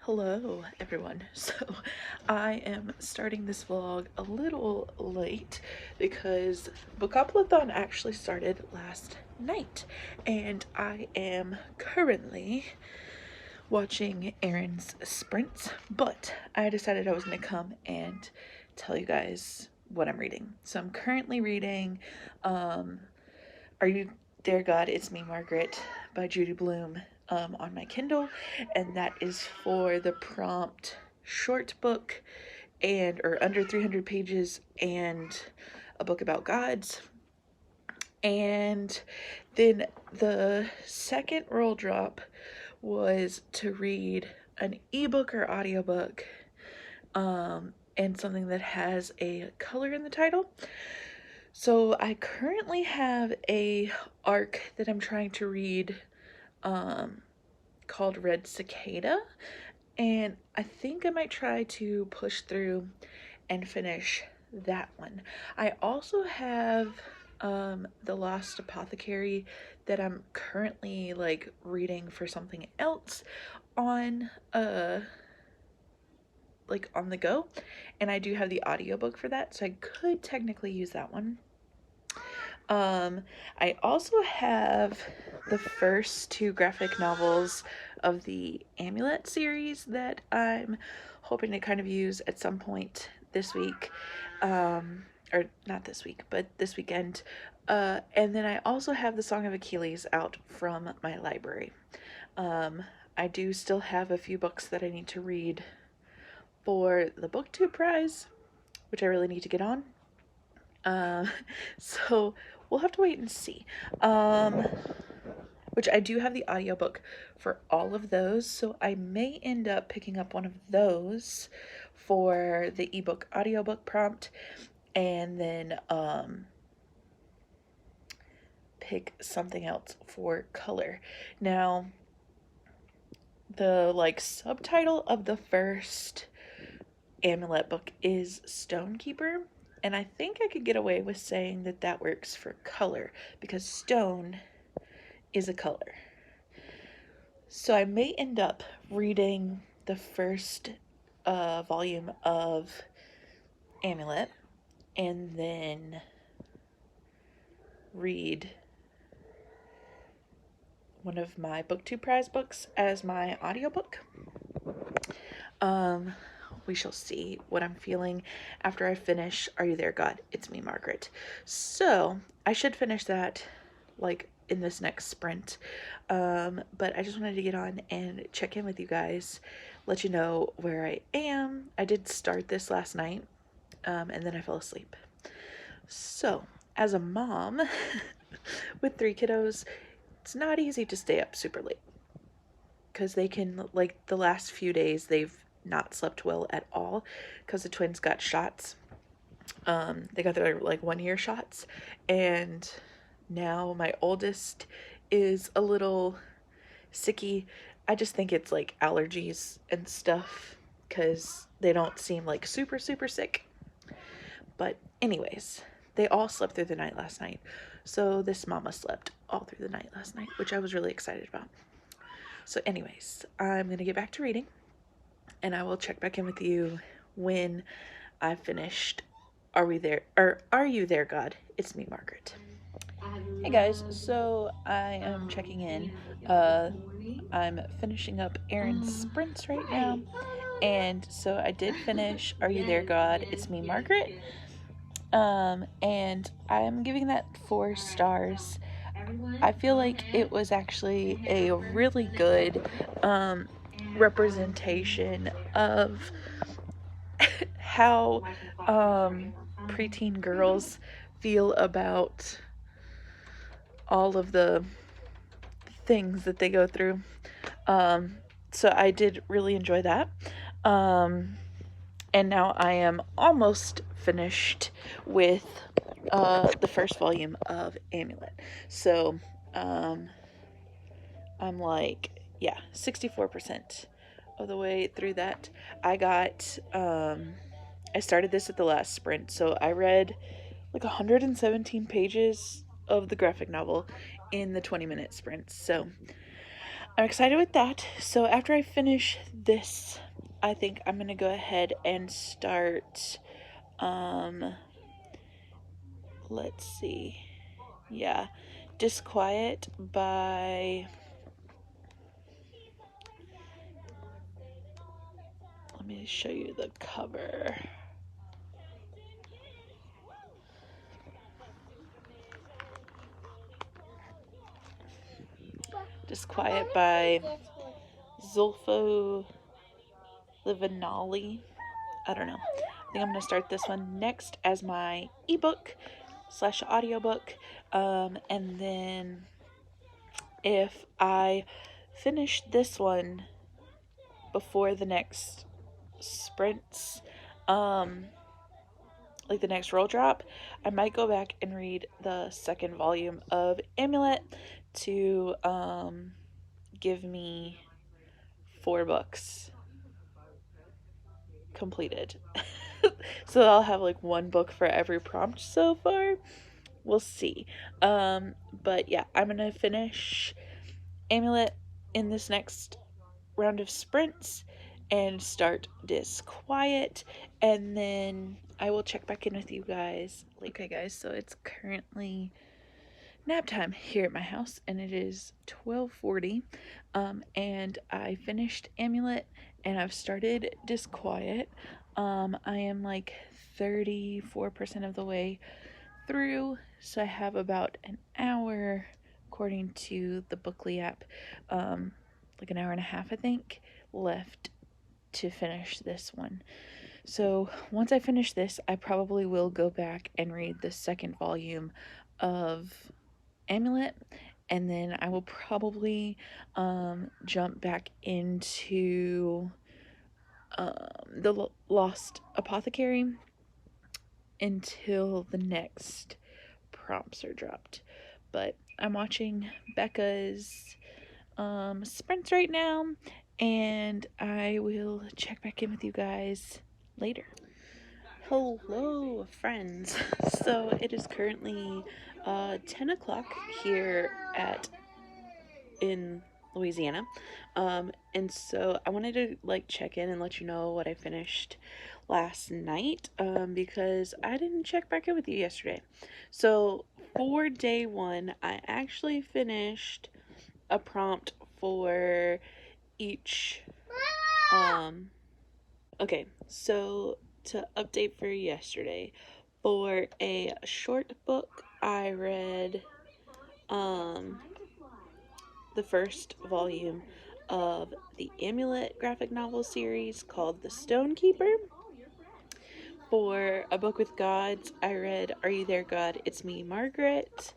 Hello everyone. So I am starting this vlog a little late because Bookopolthon actually started last night and I am currently watching Aaron's sprints, but I decided I was going to come and tell you guys what I'm reading. So I'm currently reading Are You There, God? It's Me, Margaret by Judy Blume on my Kindle, and that is for the prompt short book or under 300 pages and a book about gods. And then the second roll drop was to read an ebook or audiobook and something that has a color in the title. So I currently have a arc that I'm trying to read called Red Cicada, and I think I might try to push through and finish that one. I also have The Lost Apothecary that I'm currently reading for something else on on the go, and I do have the audiobook for that, so I could technically use that one. I also have the first two graphic novels of the Amulet series that I'm hoping to kind of use at some point this week, or not this week, but this weekend. And then I also have the Song of Achilles out from my library. I do still have a few books that I need to read for the BookTube prize, which I really need to get on. So we'll have to wait and see. Which I do have the audiobook for all of those, so I may end up picking up one of those for the ebook audiobook prompt, and then pick something else for color. Now, the subtitle of the first Amulet book is Stonekeeper, and I think I could get away with saying that that works for color because stone is a color. So I may end up reading the first volume of Amulet and then read one of my BookTube prize books as my audiobook. We shall see what I'm feeling after I finish Are You There, God? It's Me, Margaret. So I should finish that in this next sprint, but I just wanted to get on and check in with you guys, let you know where I am. I did start this last night, and then I fell asleep. So as a mom with 3 kiddos, it's not easy to stay up super late because they can, the last few days they've not slept well at all because the twins got shots. They got their 1-year shots, and now my oldest is a little sicky. I just think it's allergies and stuff because they don't seem super sick. But anyways, they all slept through the night last night. So this mama slept all through the night last night, which I was really excited about. So anyways, I'm going to get back to reading, and I will check back in with you when I've finished Are You There, God? It's Me, Margaret. Hey guys, so I am checking in. I'm finishing up Aaron's sprints right now, and so I did finish Are You There, God? It's Me, Margaret. And I'm giving that 4 stars. I feel like it was actually a really good representation of how preteen girls feel about all of the things that they go through. So I did really enjoy that. And now I am almost finished with the first volume of Amulet. So I'm 64% of the way through that. I started this at the last sprint, so I read 117 pages of the graphic novel in the 20-minute sprint. So I'm excited with that. So after I finish this, I think I'm gonna go ahead and start, let's see, yeah, Disquiet by, let me show you the cover. Disquiet by Zulfo Livanali. I don't know. I think I'm gonna start this one next as my ebook slash audiobook. And then if I finish this one before the next sprints, like the next roll drop, I might go back and read the second volume of Amulet to give me 4 books completed. So I'll have like 1 book for every prompt so far. We'll see. But yeah, I'm gonna finish Amulet in this next round of sprints and start Disquiet, and then I will check back in with you guys. Okay guys, so it's currently nap time here at my house and it is 12:40, and I finished Amulet and I've started Disquiet. I am like 34% of the way through, so I have about an hour according to the Bookly app, like an hour and a half I think left to finish this one. So once I finish this, I probably will go back and read the second volume of Amulet, and then I will probably jump back into the Lost Apothecary until the next prompts are dropped. But I'm watching Becca's sprints right now, and I will check back in with you guys later. Hello, friends. So it is currently 10 o'clock here in Louisiana, and so I wanted to like check in and let you know what I finished last night, because I didn't check back in with you yesterday. So for day 1, I actually finished a prompt for each. Okay, so to update for yesterday, for a short book, I read the first volume of the Amulet graphic novel series called The Stone Keeper. For a book with gods, I read Are You There, God? It's Me, Margaret.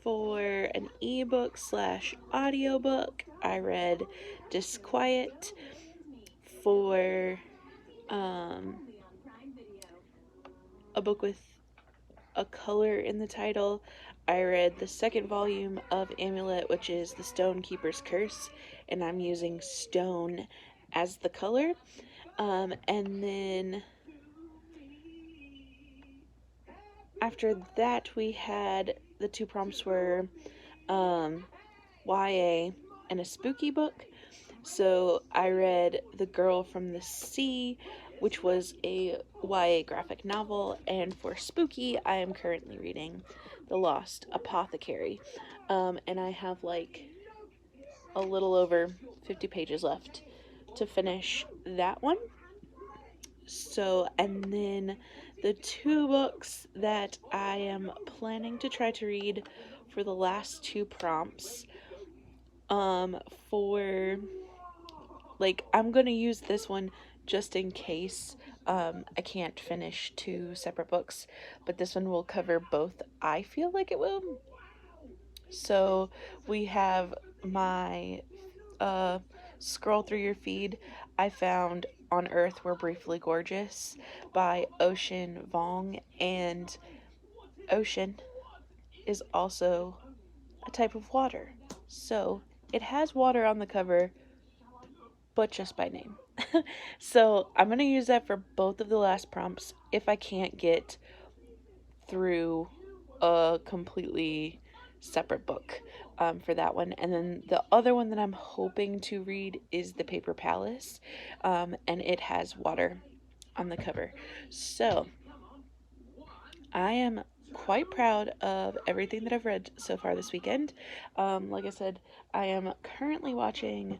For an ebook slash audiobook, I read Disquiet. For a book with a color in the title, I read the second volume of Amulet, which is The Stone Keeper's Curse, and I'm using stone as the color. And then after that, we had the 2 prompts were YA and a spooky book. So I read The Girl from the Sea, which was a YA graphic novel, and for spooky, I am currently reading The Lost Apothecary, and I have like a little over 50 pages left to finish that one. So, and then the 2 books that I am planning to try to read for the last 2 prompts, for like, I'm gonna use this one just in case I can't finish 2 separate books, but this one will cover both. I feel like it will. So we have my scroll through your feed. I found On Earth We're Briefly Gorgeous by Ocean Vong, and ocean is also a type of water. So it has water on the cover, but just by name. So I'm going to use that for both of the last prompts if I can't get through a completely separate book. for that one. And then the other one that I'm hoping to read is The Paper Palace, and it has water on the cover. So I am quite proud of everything that I've read so far this weekend. Like I said, I am currently watching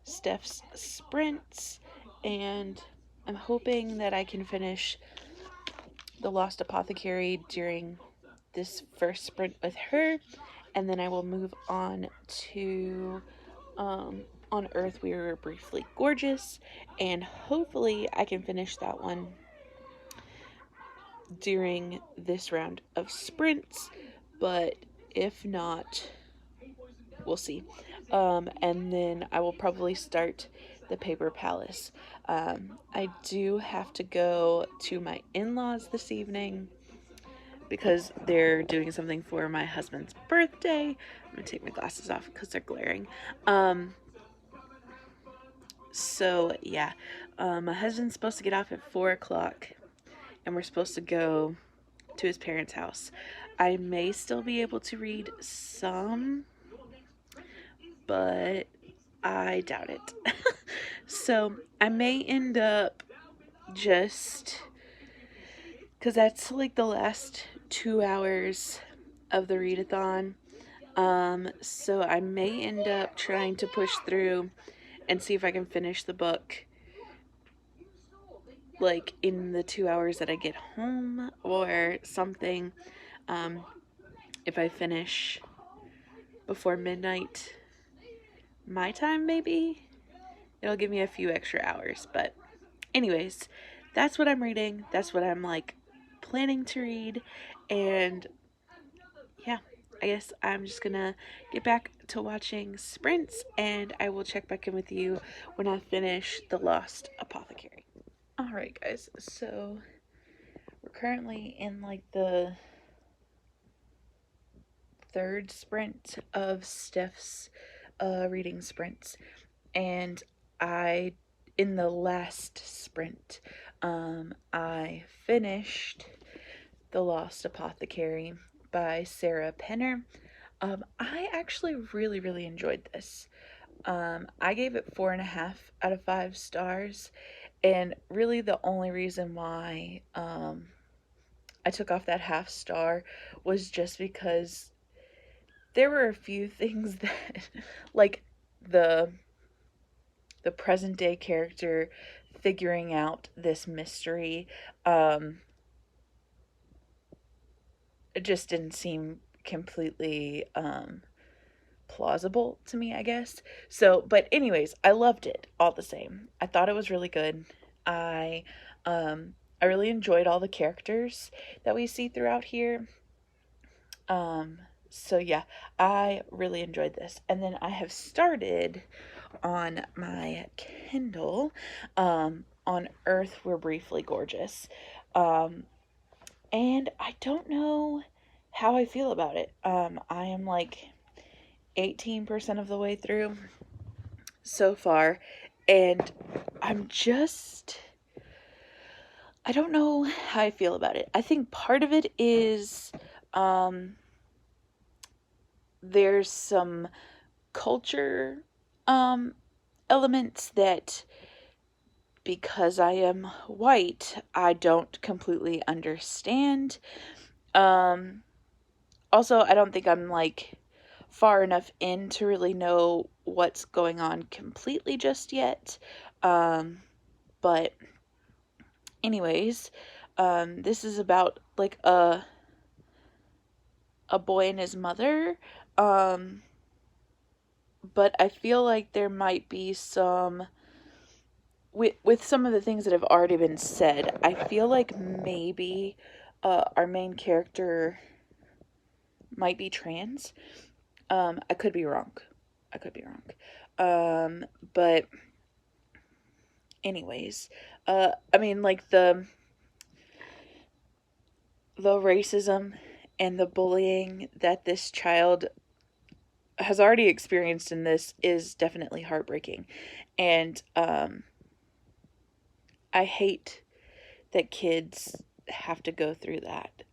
Steph's sprints, and I'm hoping that I can finish The Lost Apothecary during this first sprint with her, and then I will move on to On Earth We Were Briefly Gorgeous, and hopefully I can finish that one during this round of sprints, but if not, we'll see. And then I will probably start The Paper Palace. I do have to go to my in-laws this evening because they're doing something for my husband's birthday. I'm gonna take my glasses off because they're glaring. So yeah, my husband's supposed to get off at 4 o'clock, and we're supposed to go to his parents' house. I may still be able to read some, but I doubt it. So I may end up just, because that's like the last 2 hours of the readathon. So I may end up trying to push through and see if I can finish the book like in the 2 hours that I get home or something. If I finish before midnight my time, maybe it'll give me a few extra hours. But anyways, that's what I'm reading. That's what I'm like planning to read. And yeah, I guess I'm just gonna get back to watching sprints, and I will check back in with you when I finish The Lost Apothecary. Alright guys, so we're currently in like the third sprint of Steph's reading sprints, and in the last sprint, I finished The Lost Apothecary by Sarah Penner. I actually really enjoyed this. I gave it 4.5 out of 5 stars, and really the only reason why I took off that half star was just because there were a few things that, like the present day character figuring out this mystery, it just didn't seem completely plausible to me, I guess. So, but anyways, I loved it all the same. I thought it was really good. I I really enjoyed all the characters that we see throughout here. So yeah, I really enjoyed this. And then I have started on my Kindle, On Earth We're Briefly Gorgeous. And I don't know how I feel about it. I am like 18% of the way through so far, and I don't know how I feel about it. I think part of it is there's some culture elements that, because I am white, I don't completely understand. Also, I don't think I'm like far enough in to really know what's going on completely just yet. But anyways, this is about like a boy and his mother. But I feel like there might be some with some of the things that have already been said. I feel like maybe our main character might be trans. I could be wrong. But anyways, I mean, like the racism and the bullying that this child has already experienced in this is definitely heartbreaking. And I hate that kids have to go through that.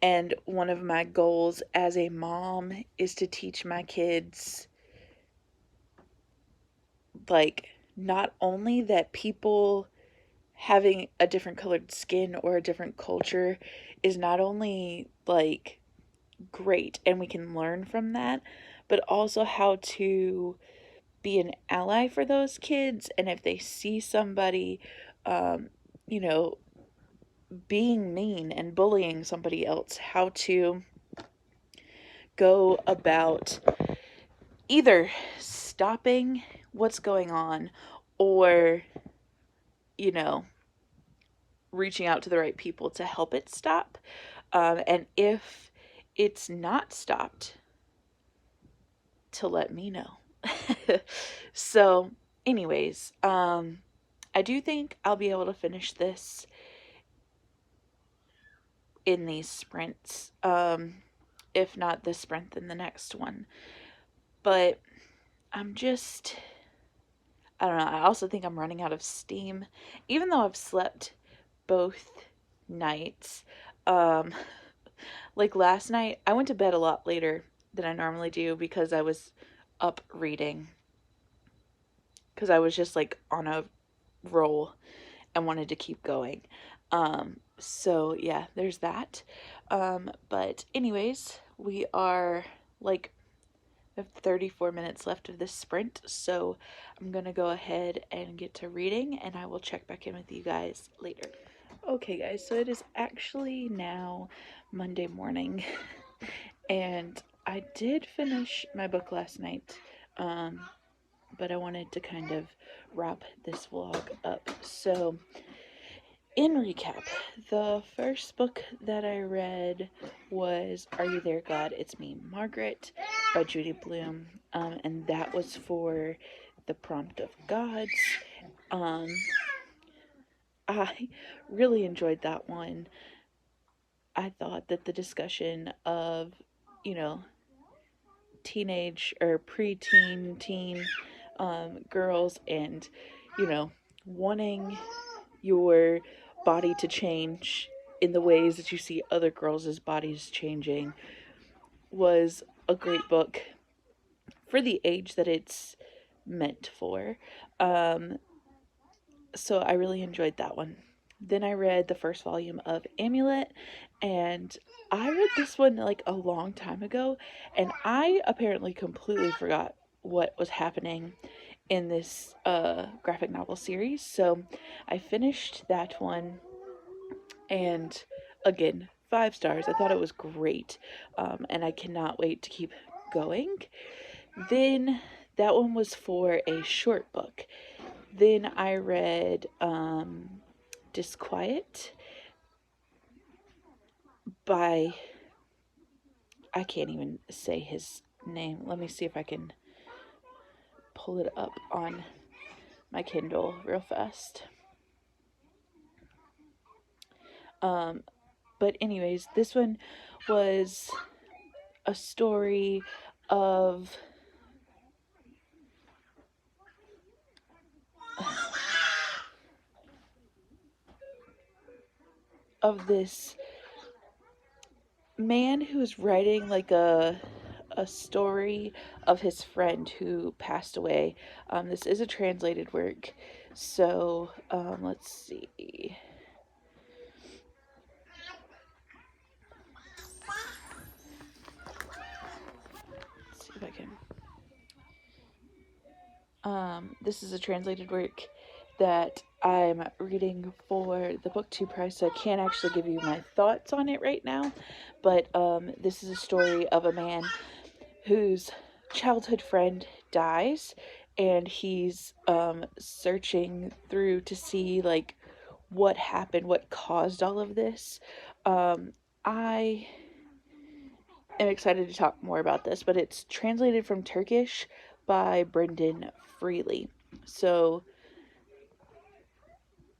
And one of my goals as a mom is to teach my kids, like, not only that people having a different colored skin or a different culture is not only like great and we can learn from that, but also how to be an ally for those kids. And if they see somebody, um, you know, being mean and bullying somebody else, how to go about either stopping what's going on or, you know, reaching out to the right people to help it stop. And if it's not stopped, to let me know. So, anyways, I do think I'll be able to finish this in these sprints. If not this sprint, then the next one. But I'm just, I don't know. I also think I'm running out of steam, even though I've slept both nights. Um, like last night, I went to bed a lot later than I normally do because I was up reading. Because I was just like on a roll and wanted to keep going. So yeah, there's that. But anyways, we are like 34 minutes left of this sprint, so I'm gonna go ahead and get to reading, and I will check back in with you guys later. Okay guys, so it is actually now Monday morning and I did finish my book last night, but I wanted to kind of wrap this vlog up. So in recap, the first book that I read was Are You There, God? It's Me, Margaret by Judy Blume, and that was for the Prompt of Gods. I really enjoyed that one. I thought that the discussion of, you know, teenage or preteen, teen girls and, you know, wanting your body to change in the ways that you see other girls' bodies changing was a great book for the age that it's meant for. So I really enjoyed that one. Then I read the first volume of Amulet, and I read this one like a long time ago, and I apparently completely forgot what was happening in this graphic novel series. So I finished that one, and again, 5 stars. I thought it was great, and I cannot wait to keep going. Then that one was for a short book. Then I read Disquiet by, I can't even say his name. Let me see if I can pull it up on my Kindle real fast. But anyways, this one was a story of this man who's writing like a story of his friend who passed away. This is a translated work, so let's see. Let's see if I can. This is a translated work that I'm reading for the BookTube prize, so I can't actually give you my thoughts on it right now. But this is a story of a man whose childhood friend dies, and he's searching through to see like what happened, what caused all of this. I am excited to talk more about this, but it's translated from Turkish by Brendan Freely. So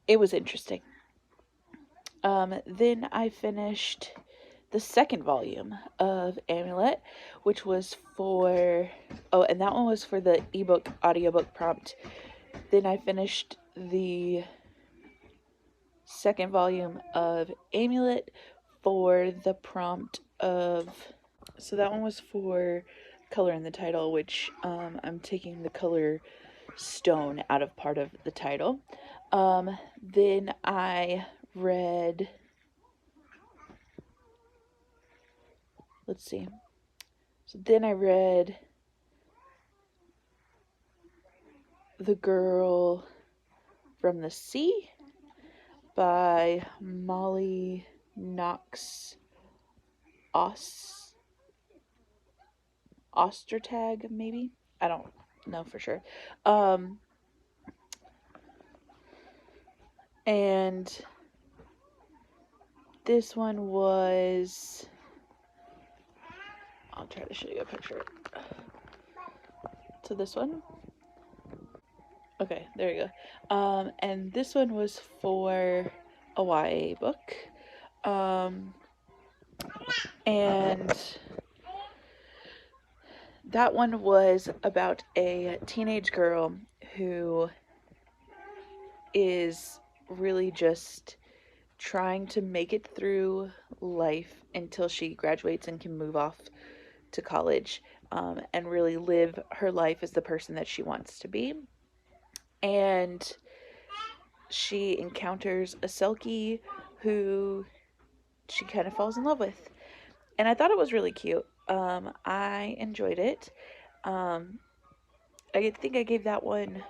it was interesting. Then I finished the second volume of Amulet, which was for, oh, and that one was for the ebook audiobook prompt. Then I finished the second volume of Amulet for the prompt of, so that one was for color in the title, which I'm taking the color stone out of part of the title. Then I read, let's see. So then I read The Girl from the Sea by Molly Knox Ostertag, maybe? I don't know for sure. And this one was, I'll try to show you a picture. So this one. Okay, there you go. And this one was for a YA book. And that one was about a teenage girl who is really just trying to make it through life until she graduates and can move off to college, and really live her life as the person that she wants to be. And she encounters a Selkie who she kind of falls in love with. And I thought it was really cute. I enjoyed it. I think I gave that one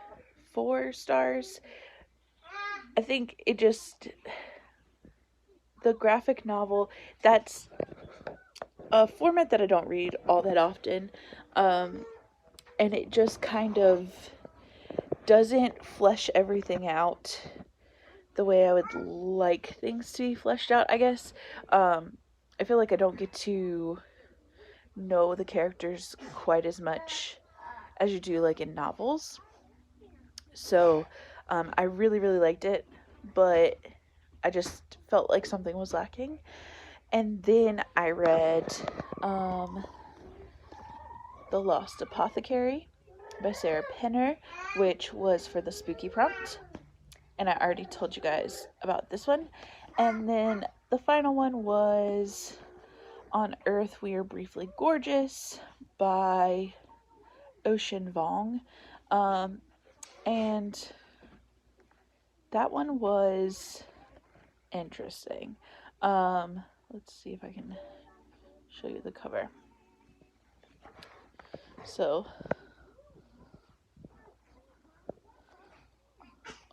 4 stars. I think it just, the graphic novel, that's a format that I don't read all that often. And it just kind of doesn't flesh everything out the way I would like things to be fleshed out, I guess. I feel like I don't get to know the characters quite as much as you do like in novels. So I really, really liked it, but I just felt like something was lacking. And then I read The Lost Apothecary by Sarah Penner, which was for the spooky prompt. And I already told you guys about this one. And then the final one was On Earth We Are Briefly Gorgeous by Ocean Vuong. And that one was interesting. Let's see if I can show you the cover. So,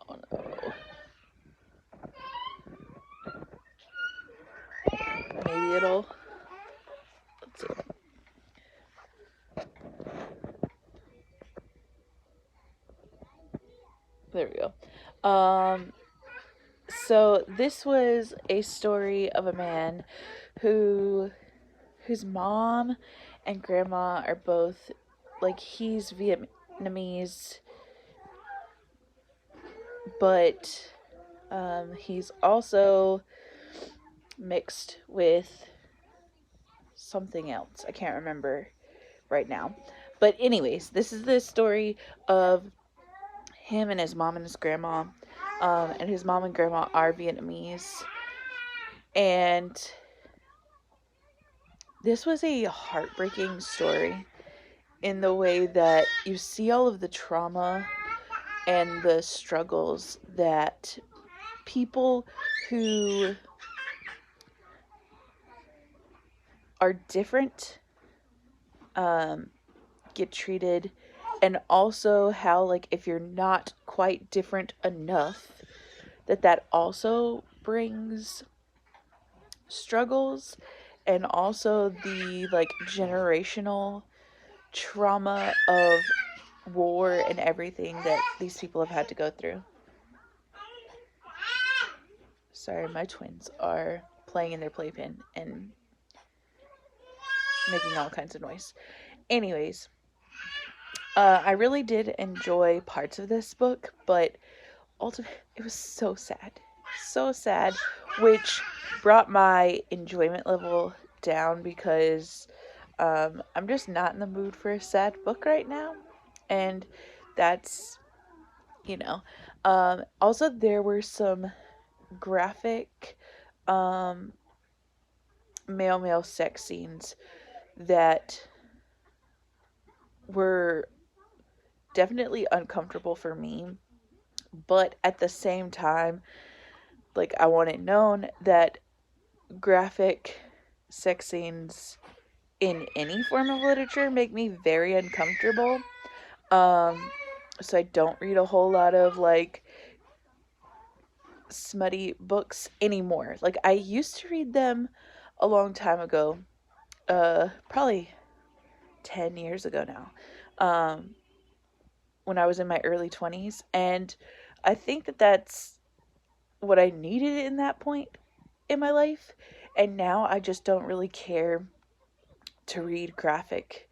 oh no. Maybe it'll, let's see. There we go. So this was a story of a man whose mom and grandma are both, like, he's Vietnamese, but he's also mixed with something else. I can't remember right now. But anyways, this is the story of him and his mom and his grandma. And his mom and grandma are Vietnamese. And this was a heartbreaking story in the way that you see all of the trauma and the struggles that people who are different get treated, and also how, like, if you're not quite different enough, that also brings struggles, and also the, like, generational trauma of war and everything that these people have had to go through. Sorry, my twins are playing in their playpen and making all kinds of noise. Anyways, I really did enjoy parts of this book, but ultimately it was so sad, which brought my enjoyment level down because I'm just not in the mood for a sad book right now, and that's, you know. Also, there were some graphic male sex scenes that were definitely uncomfortable for me, but at the same time, like, I want it known that graphic sex scenes in any form of literature make me very uncomfortable. So I don't read a whole lot of like smutty books anymore. Like, I used to read them a long time ago, probably 10 years ago now, when I was in my early 20s, and I think that that's what I needed in that point in my life. And now I just don't really care to read graphic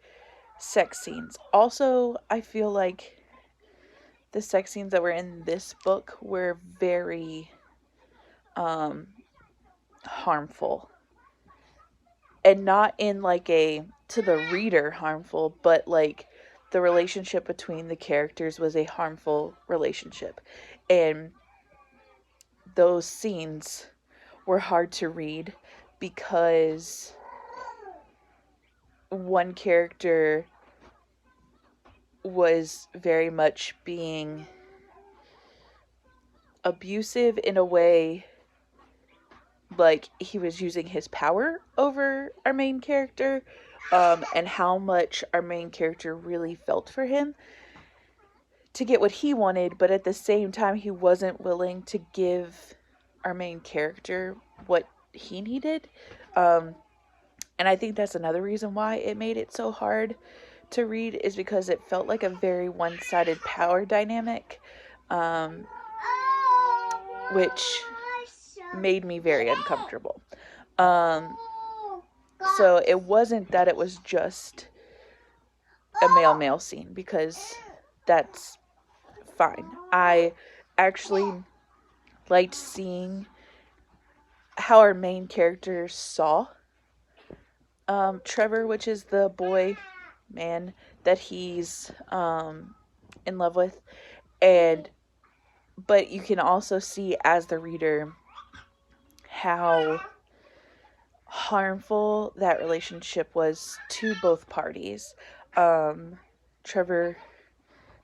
sex scenes. Also, I feel like the sex scenes that were in this book were very harmful, and not in like a to the reader harmful, but like the relationship between the characters was a harmful relationship, and those scenes were hard to read because one character was very much being abusive in a way, like he was using his power over our main character, and how much our main character really felt for him to get what he wanted, but at the same time he wasn't willing to give our main character what he needed. And I think that's another reason why it made it so hard to read, is because it felt like a very one-sided power dynamic, which made me very uncomfortable. So it wasn't that it was just a male scene, because that's fine. I actually liked seeing how our main character saw Trevor, which is the boy man that he's in love with, and but you can also see as the reader how harmful that relationship was to both parties. Trevor,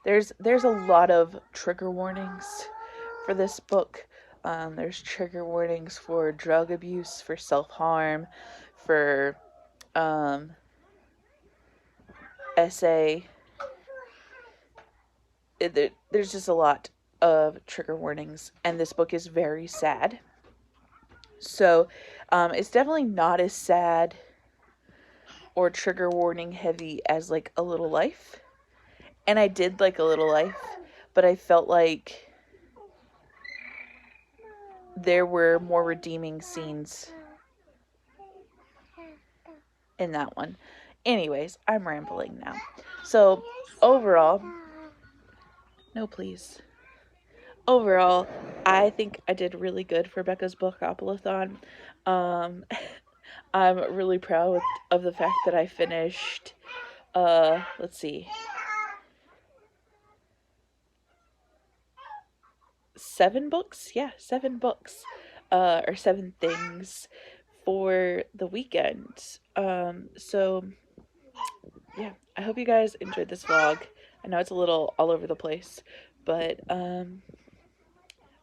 there's a lot of trigger warnings for this book. There's trigger warnings for drug abuse, for self-harm, for SA. There's just a lot of trigger warnings, and this book is very sad. So it's definitely not as sad or trigger warning heavy as like A Little Life. And I did like A Little Life, but I felt like there were more redeeming scenes in that one. Anyways, I'm rambling now. So overall, no please. Overall, I think I did really good for Becca's Bookopolthon. I'm really proud of the fact that I finished, let's see, 7 books? Yeah, 7 books, or 7 things for the weekend. So, yeah, I hope you guys enjoyed this vlog. I know it's a little all over the place, but,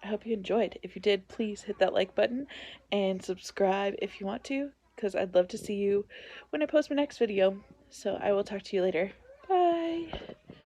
I hope you enjoyed. If you did, please hit that like button and subscribe if you want to, because I'd love to see you when I post my next video. So I will talk to you later.